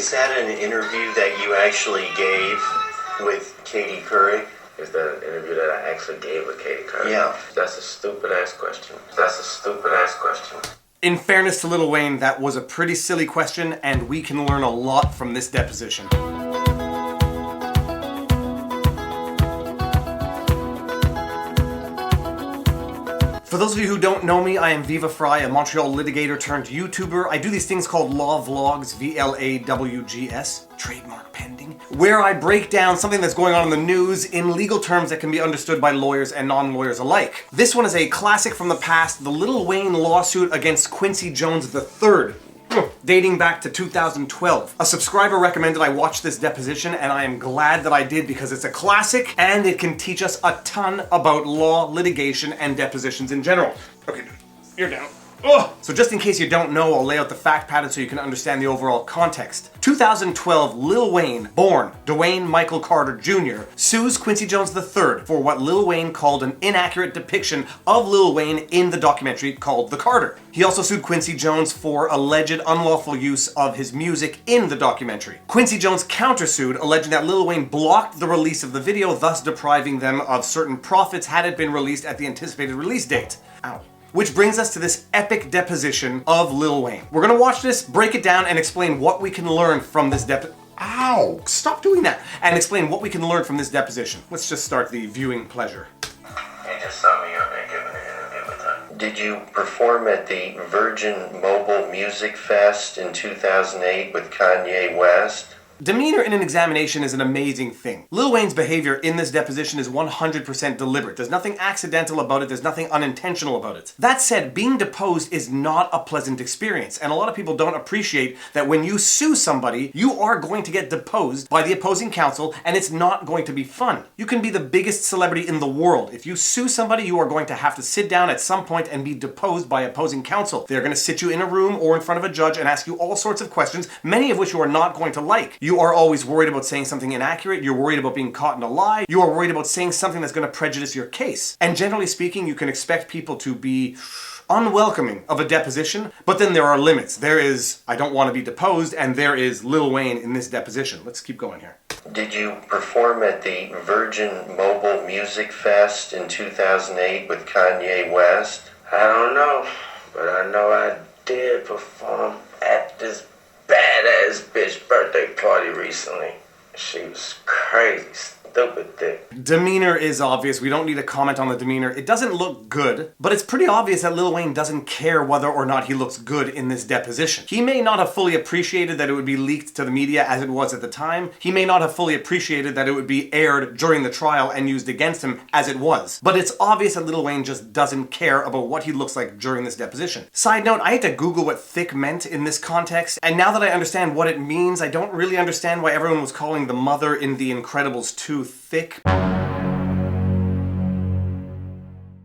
Is that an interview that you actually gave with Katy Perry? Is that an interview that I actually gave with Katy Perry? Yeah. That's a stupid-ass question. That's a stupid-ass question. In fairness to Lil Wayne, that was a pretty silly question, and we can learn a lot from this deposition. For those of you who don't know me, I am Viva Frei, a Montreal litigator turned YouTuber. I do these things called law vlogs, VLAWGS, trademark pending, where I break down something that's going on in the news in legal terms that can be understood by lawyers and non-lawyers alike. This one is a classic from the past, the Lil Wayne lawsuit against Quincy Jones III. Dating back to 2012. A subscriber recommended I watch this deposition, and I am glad that I did because it's a classic and it can teach us a ton about law, litigation, and depositions in general. Okay, you're down. Ugh. So just in case you don't know, I'll lay out the fact pattern so you can understand the overall context. 2012, Lil Wayne, born Dwayne Michael Carter Jr., sues Quincy Jones III for what Lil Wayne called an inaccurate depiction of Lil Wayne in the documentary called The Carter. He also sued Quincy Jones for alleged unlawful use of his music in the documentary. Quincy Jones countersued, alleging that Lil Wayne blocked the release of the video, thus depriving them of certain profits had it been released at the anticipated release date. Ow. Which brings us to this epic deposition of Lil Wayne. We're gonna watch this, break it down, and explain what we can learn from this Ow! Stop doing that! And explain what we can learn from this deposition. Let's just start the viewing pleasure. He just saw me on there giving an interview with him. Did you perform at the Virgin Mobile Music Fest in 2008 with Kanye West? Demeanor in an examination is an amazing thing. Lil Wayne's behavior in this deposition is 100% deliberate. There's nothing accidental about it, there's nothing unintentional about it. That said, being deposed is not a pleasant experience, and a lot of people don't appreciate that when you sue somebody, you are going to get deposed by the opposing counsel, and it's not going to be fun. You can be the biggest celebrity in the world. If you sue somebody, you are going to have to sit down at some point and be deposed by opposing counsel. They're going to sit you in a room or in front of a judge and ask you all sorts of questions, many of which you are not going to like. You are always worried about saying something inaccurate, you're worried about being caught in a lie, you are worried about saying something that's going to prejudice your case. And generally speaking, you can expect people to be unwelcoming of a deposition, but then there are limits. There is, I don't want to be deposed, and there is Lil Wayne in this deposition. Let's keep going here. Did you perform at the Virgin Mobile Music Fest in 2008 with Kanye West? I don't know, but I know I did perform at this badass bitch birthday party recently. She was crazy, stupid thick. Demeanor is obvious. We don't need to comment on the demeanor. It doesn't look good, but it's pretty obvious that Lil Wayne doesn't care whether or not he looks good in this deposition. He may not have fully appreciated that it would be leaked to the media as it was at the time. He may not have fully appreciated that it would be aired during the trial and used against him as it was. But it's obvious that Lil Wayne just doesn't care about what he looks like during this deposition. Side note, I had to Google what thick meant in this context, and now that I understand what it means, I don't really understand why everyone was calling the mother in The Incredibles 2 thick.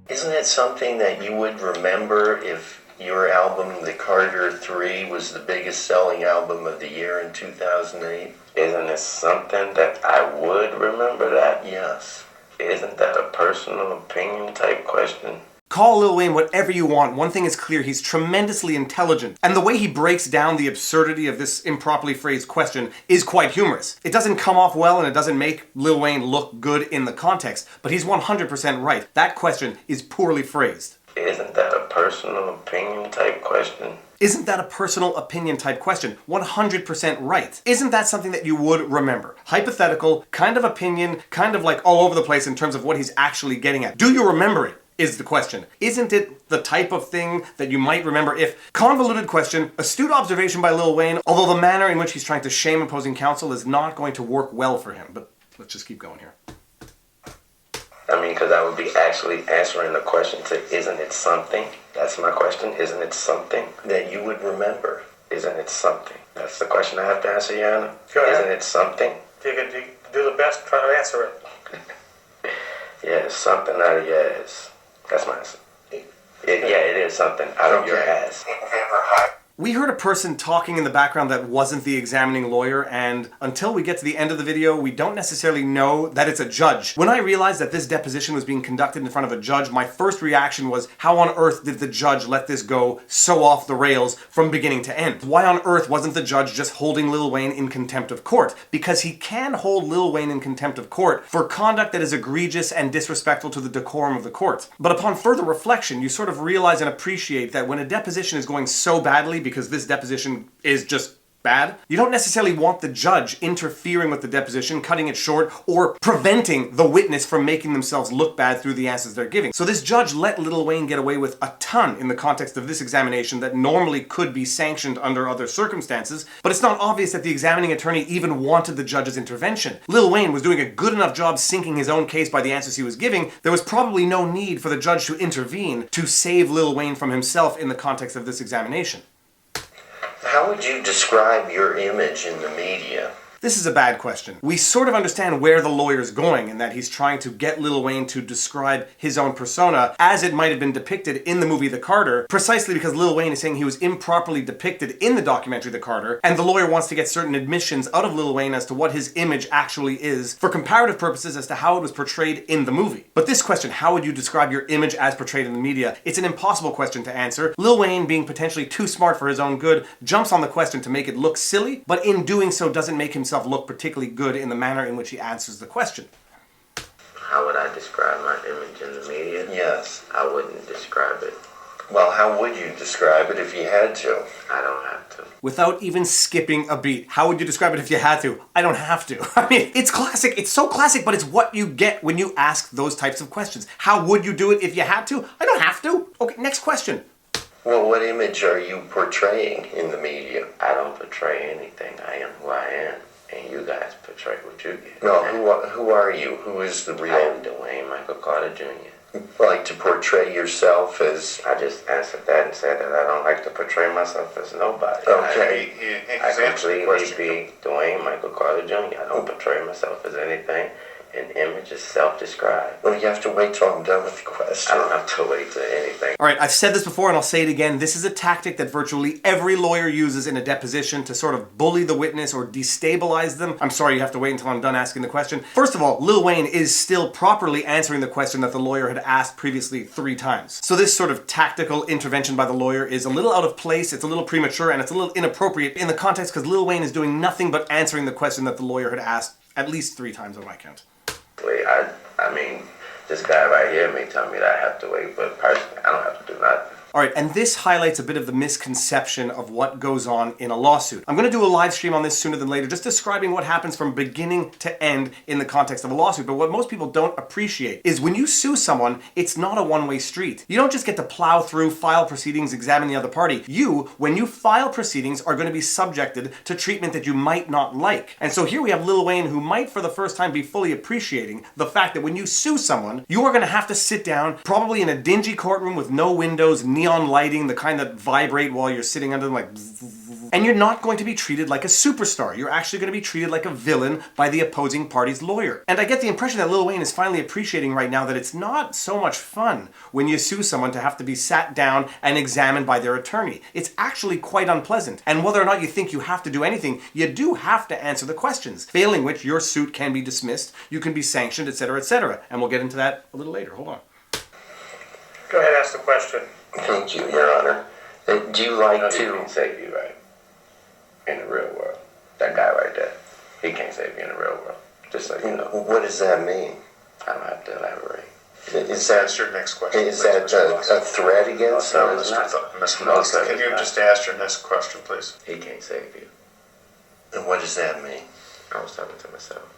Isn't it something that you would remember if your album, The Carter 3, was the biggest selling album of the year in 2008? Isn't it something that I would remember that? Yes. Isn't that a personal opinion type question? Call Lil Wayne whatever you want. One thing is clear, he's tremendously intelligent. And the way he breaks down the absurdity of this improperly phrased question is quite humorous. It doesn't come off well and it doesn't make Lil Wayne look good in the context, but he's 100% right. That question is poorly phrased. Isn't that a personal opinion type question? Isn't that a personal opinion type question? 100% right. Isn't that something that you would remember? Hypothetical, kind of opinion, kind of like all over the place in terms of what he's actually getting at. Do you remember it? Is the question. Isn't it the type of thing that you might remember if... Convoluted question, astute observation by Lil Wayne, although the manner in which he's trying to shame opposing counsel is not going to work well for him. But let's just keep going here. I mean, because I would be actually answering the question to, isn't it something? That's my question. Isn't it something that you would remember? Isn't it something? That's the question I have to answer, Yana. Go ahead. Isn't it something? If you could do the best, try to answer it. Yeah, it's something out of your ass. That's my answer. Yeah, it is something out of your ass. We heard a person talking in the background that wasn't the examining lawyer, and until we get to the end of the video, we don't necessarily know that it's a judge. When I realized that this deposition was being conducted in front of a judge, my first reaction was, how on earth did the judge let this go so off the rails from beginning to end? Why on earth wasn't the judge just holding Lil Wayne in contempt of court? Because he can hold Lil Wayne in contempt of court for conduct that is egregious and disrespectful to the decorum of the court. But upon further reflection, you sort of realize and appreciate that when a deposition is going so badly, because this deposition is just bad, you don't necessarily want the judge interfering with the deposition, cutting it short, or preventing the witness from making themselves look bad through the answers they're giving. So this judge let Lil Wayne get away with a ton in the context of this examination that normally could be sanctioned under other circumstances, but it's not obvious that the examining attorney even wanted the judge's intervention. Lil Wayne was doing a good enough job sinking his own case by the answers he was giving. There was probably no need for the judge to intervene to save Lil Wayne from himself in the context of this examination. How would you describe your image in the media? This is a bad question. We sort of understand where the lawyer's going and that he's trying to get Lil Wayne to describe his own persona as it might have been depicted in the movie The Carter, precisely because Lil Wayne is saying he was improperly depicted in the documentary The Carter, and the lawyer wants to get certain admissions out of Lil Wayne as to what his image actually is for comparative purposes as to how it was portrayed in the movie. But this question, how would you describe your image as portrayed in the media? It's an impossible question to answer. Lil Wayne, being potentially too smart for his own good, jumps on the question to make it look silly, but in doing so doesn't make himself look particularly good in the manner in which he answers the question. How would I describe my image in the media? Yes. I wouldn't describe it. Well, how would you describe it if you had to? I don't have to. Without even skipping a beat. How would you describe it if you had to? I don't have to. I mean, it's classic. It's so classic, but it's what you get when you ask those types of questions. How would you do it if you had to? I don't have to. Okay, next question. Well, what image are you portraying in the media? I don't portray anything. I am who I am. And you guys portray what you get. No, who are you? Who is the I am real... Dwayne Michael Carter Jr. Like to portray yourself as... I just answered that and said that I don't like to portray myself as nobody. Okay. I completely be Dwayne Michael Carter Jr. I don't portray myself as anything. An image is self-described. Well, you have to wait till I'm done with the question. I don't have to wait to anything. All right, I've said this before and I'll say it again. This is a tactic that virtually every lawyer uses in a deposition to sort of bully the witness or destabilize them. I'm sorry, you have to wait until I'm done asking the question. First of all, Lil Wayne is still properly answering the question that the lawyer had asked previously 3 times. So this sort of tactical intervention by the lawyer is a little out of place, it's a little premature, and it's a little inappropriate in the context because Lil Wayne is doing nothing but answering the question that the lawyer had asked at least 3 times on my count. I mean, this guy right here may tell me that I have to wait, but personally, I don't have to do nothing. All right, and this highlights a bit of the misconception of what goes on in a lawsuit. I'm going to do a live stream on this sooner than later, just describing what happens from beginning to end in the context of a lawsuit. But what most people don't appreciate is when you sue someone, it's not a one-way street. You don't just get to plow through, file proceedings, examine the other party. You, when you file proceedings, are going to be subjected to treatment that you might not like. And so here we have Lil Wayne, who might for the first time be fully appreciating the fact that when you sue someone, you are going to have to sit down, probably in a dingy courtroom with no windows, neon lighting, the kind that vibrate while you're sitting under them, like, and you're not going to be treated like a superstar. You're actually going to be treated like a villain by the opposing party's lawyer. And I get the impression that Lil Wayne is finally appreciating right now that it's not so much fun when you sue someone to have to be sat down and examined by their attorney. It's actually quite unpleasant. And whether or not you think you have to do anything, you do have to answer the questions, failing which your suit can be dismissed, you can be sanctioned, etc., etc. And we'll get into that a little later. Hold on. Go ahead, ask the question. Thank you, Your Honor. Do you like He can't save you, right? In the real world. That guy right there. He can't save you in the real world. Just so you know. What does that mean? I don't have to elaborate. That's your next question. Is that a threat against No, him? it's not. Mr. No, Moss, sir, can it's you not. just ask your next question, please? He can't save you. And what does that mean? I was talking to myself.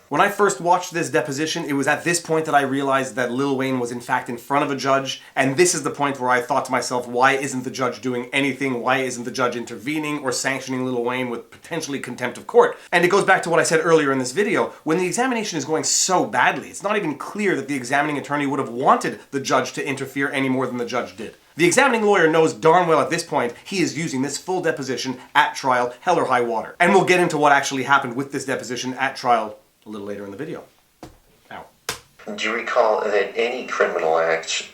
When I first watched this deposition, it was at this point that I realized that Lil Wayne was in fact in front of a judge, and this is the point where I thought to myself, why isn't the judge doing anything? Why isn't the judge intervening or sanctioning Lil Wayne with potentially contempt of court? And it goes back to what I said earlier in this video. When the examination is going so badly, it's not even clear that the examining attorney would have wanted the judge to interfere any more than the judge did. The examining lawyer knows darn well at this point he is using this full deposition at trial, hell or high water. And we'll get into what actually happened with this deposition at trial a little later in the video. Ow. Do you recall that any criminal act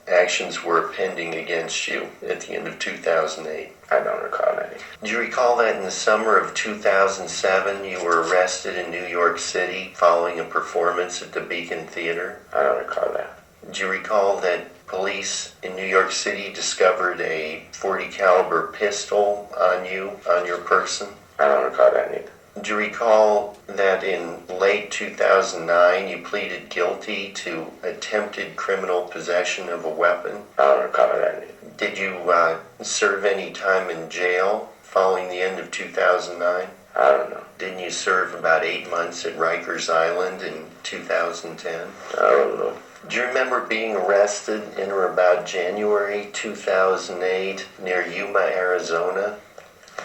actions were pending against you at the end of 2008? I don't recall any. Do you recall that in the summer of 2007 you were arrested in New York City following a performance at the Beacon Theater? I don't recall that. Do you recall that police in New York City discovered a .40 caliber pistol on you, on your person? I don't recall that neither. Do you recall that in late 2009 you pleaded guilty to attempted criminal possession of a weapon? I don't recall that neither. Did you serve any time in jail following the end of 2009? I don't know. Didn't you serve about 8 months at Rikers Island in 2010? I don't know. Do you remember being arrested in or about January 2008 near Yuma, Arizona?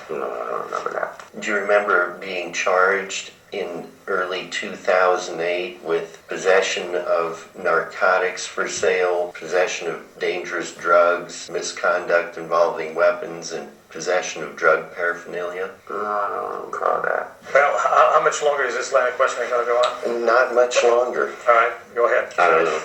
No, I don't remember that. Do you remember being charged in early 2008 with possession of narcotics for sale, possession of dangerous drugs, misconduct involving weapons, and possession of drug paraphernalia? No, I don't recall that. Well, how much longer is this line of questioning going to go on? Not much longer. All right, go ahead. I don't know.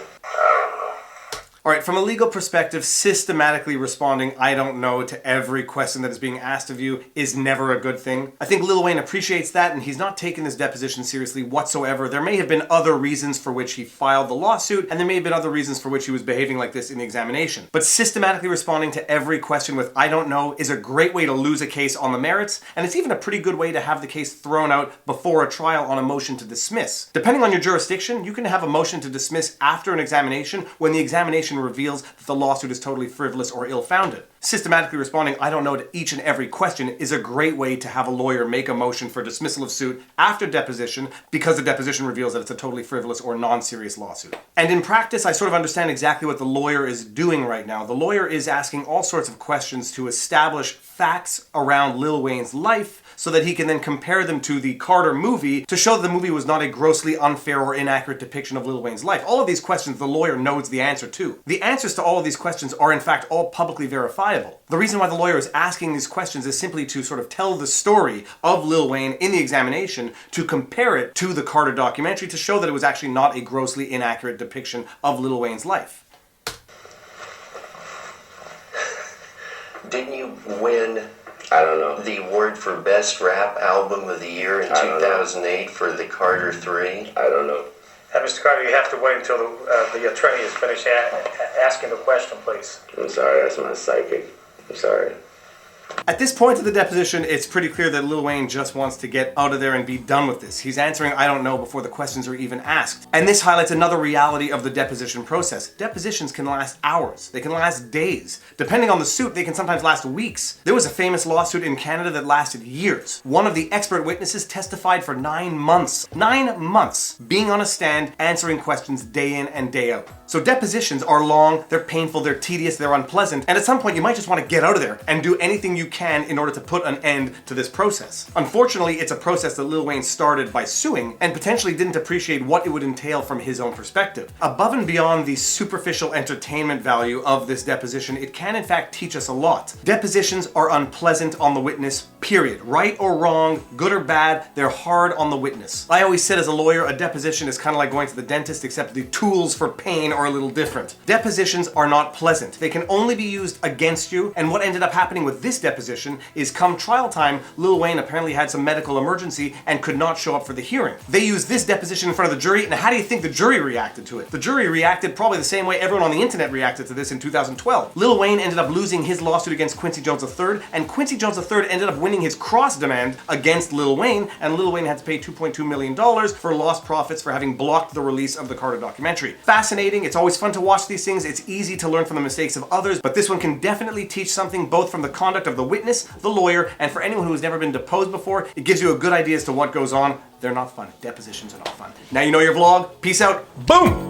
All right, from a legal perspective, systematically responding "I don't know" to every question that is being asked of you is never a good thing. I think Lil Wayne appreciates that, and he's not taking this deposition seriously whatsoever. There may have been other reasons for which he filed the lawsuit, and there may have been other reasons for which he was behaving like this in the examination. But systematically responding to every question with "I don't know" is a great way to lose a case on the merits, and it's even a pretty good way to have the case thrown out before a trial on a motion to dismiss. Depending on your jurisdiction, you can have a motion to dismiss after an examination when the examination reveals that the lawsuit is totally frivolous or ill-founded. Systematically responding "I don't know" to each and every question is a great way to have a lawyer make a motion for dismissal of suit after deposition because the deposition reveals that it's a totally frivolous or non-serious lawsuit. And in practice, I sort of understand exactly what the lawyer is doing right now. The lawyer is asking all sorts of questions to establish facts around Lil Wayne's life so that he can then compare them to the Carter movie to show that the movie was not a grossly unfair or inaccurate depiction of Lil Wayne's life. All of these questions the lawyer knows the answer to. The answers to all of these questions are in fact all publicly verifiable. The reason why the lawyer is asking these questions is simply to sort of tell the story of Lil Wayne in the examination, to compare it to the Carter documentary, to show that it was actually not a grossly inaccurate depiction of Lil Wayne's life. Didn't you win I don't know. the award for Best Rap Album of the Year in 2008 for the Carter 3? I don't know. Mr. Carter, you have to wait until the attorney is finished asking the question, please. I'm sorry, that's my psychic. I'm sorry. At this point of the deposition, it's pretty clear that Lil Wayne just wants to get out of there and be done with this. He's answering "I don't know" before the questions are even asked. And this highlights another reality of the deposition process. Depositions can last hours. They can last days. Depending on the suit, they can sometimes last weeks. There was a famous lawsuit in Canada that lasted years. One of the expert witnesses testified for 9 months. 9 months being on a stand, answering questions day in and day out. So depositions are long, they're painful, they're tedious, they're unpleasant, and at some point you might just want to get out of there and do anything you can in order to put an end to this process. Unfortunately, it's a process that Lil Wayne started by suing and potentially didn't appreciate what it would entail from his own perspective. Above and beyond the superficial entertainment value of this deposition, it can in fact teach us a lot. Depositions are unpleasant on the witness, period. Right or wrong, good or bad, they're hard on the witness. I always said as a lawyer, a deposition is kind of like going to the dentist, except the tools for pain are a little different. Depositions are not pleasant. They can only be used against you, and what ended up happening with this deposition is come trial time, Lil Wayne apparently had some medical emergency and could not show up for the hearing. They used this deposition in front of the jury, and how do you think the jury reacted to it? The jury reacted probably the same way everyone on the internet reacted to this in 2012. Lil Wayne ended up losing his lawsuit against Quincy Jones III, and Quincy Jones III ended up winning his cross demand against Lil Wayne, and Lil Wayne had to pay $2.2 million for lost profits for having blocked the release of the Carter documentary. Fascinating, it's always fun to watch these things, it's easy to learn from the mistakes of others, but this one can definitely teach something both from the conduct of the witness, the lawyer, and for anyone who has never been deposed before, it gives you a good idea as to what goes on. They're not fun. Depositions are not fun. Now you know your vlog. Peace out. Boom!